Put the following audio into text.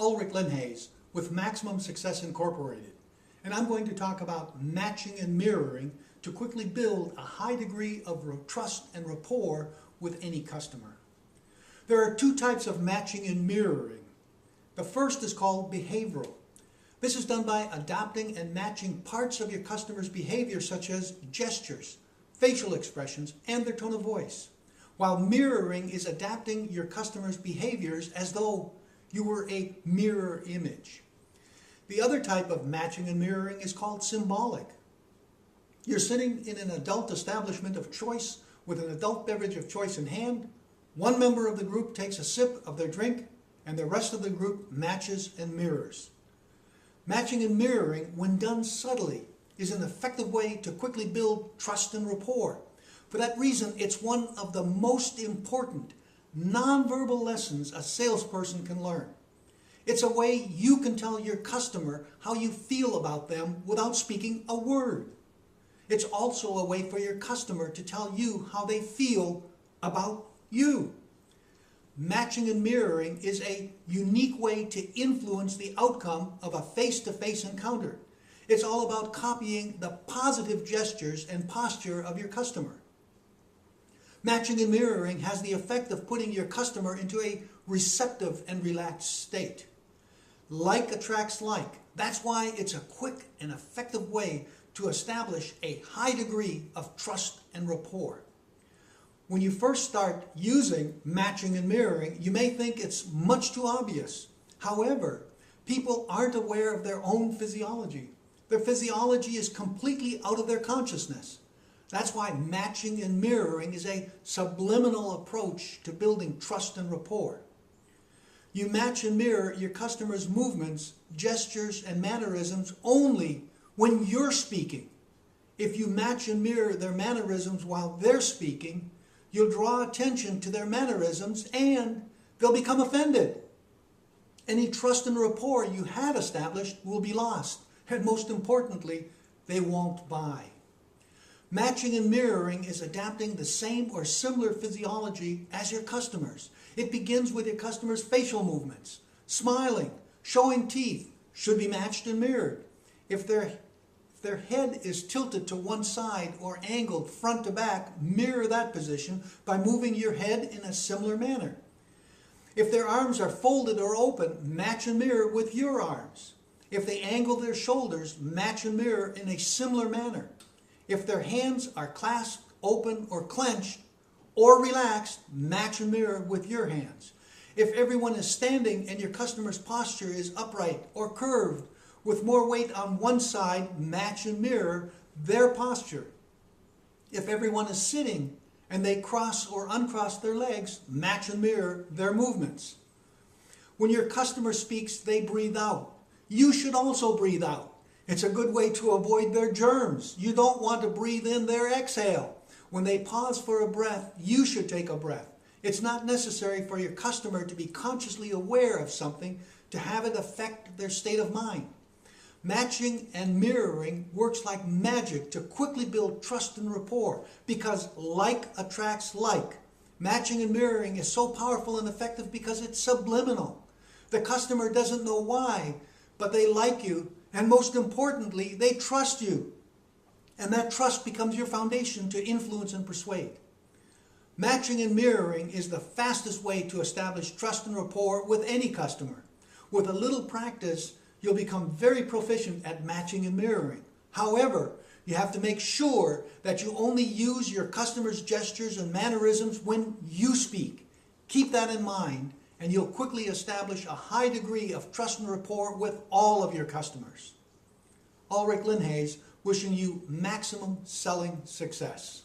Ulrich Leinhase with Maximum Success Incorporated, and I'm going to talk about matching and mirroring to quickly build a high degree of trust and rapport with any customer. There are two types of matching and mirroring. The first is called behavioral. This is done by adopting and matching parts of your customer's behavior, such as gestures, facial expressions, and their tone of voice, while mirroring is adapting your customer's behaviors as though you were a mirror image. The other type of matching and mirroring is called symbolic. You're sitting in an adult establishment of choice with an adult beverage of choice in hand. One member of the group takes a sip of their drink, and the rest of the group matches and mirrors. Matching and mirroring, when done subtly, is an effective way to quickly build trust and rapport. For that reason, it's one of the most important nonverbal lessons a salesperson can learn. It's a way you can tell your customer how you feel about them without speaking a word. It's also a way for your customer to tell you how they feel about you. Matching and mirroring is a unique way to influence the outcome of a face-to-face encounter. It's all about copying the positive gestures and posture of your customer. Matching and mirroring has the effect of putting your customer into a receptive and relaxed state. Like attracts like. That's why it's a quick and effective way to establish a high degree of trust and rapport. When you first start using matching and mirroring, you may think it's much too obvious. However, people aren't aware of their own physiology. Their physiology is completely out of their consciousness. That's why matching and mirroring is a subliminal approach to building trust and rapport. You match and mirror your customer's movements, gestures, and mannerisms only when you're speaking. If you match and mirror their mannerisms while they're speaking, you'll draw attention to their mannerisms and they'll become offended. Any trust and rapport you had established will be lost, and most importantly, they won't buy. Matching and mirroring is adapting the same or similar physiology as your customers. It begins with your customer's facial movements. Smiling, showing teeth should be matched and mirrored. If their head is tilted to one side or angled front to back, mirror that position by moving your head in a similar manner. If their arms are folded or open, match and mirror with your arms. If they angle their shoulders, match and mirror in a similar manner. If their hands are clasped, open, or clenched, or relaxed, match and mirror with your hands. If everyone is standing and your customer's posture is upright or curved, with more weight on one side, match and mirror their posture. If everyone is sitting and they cross or uncross their legs, match and mirror their movements. When your customer speaks, they breathe out. You should also breathe out. It's a good way to avoid their germs. You don't want to breathe in their exhale. When they pause for a breath, you should take a breath. It's not necessary for your customer to be consciously aware of something to have it affect their state of mind. Matching and mirroring works like magic to quickly build trust and rapport, because like attracts like. Matching and mirroring is so powerful and effective because it's subliminal. The customer doesn't know why, but they like you, and most importantly, they trust you. And that trust becomes your foundation to influence and persuade. Matching and mirroring is the fastest way to establish trust and rapport with any customer. With a little practice, you'll become very proficient at matching and mirroring. However, you have to make sure that you only use your customer's gestures and mannerisms when you speak. Keep that in mind, and you'll quickly establish a high degree of trust and rapport with all of your customers. Ulrich Leinhase, wishing you maximum selling success.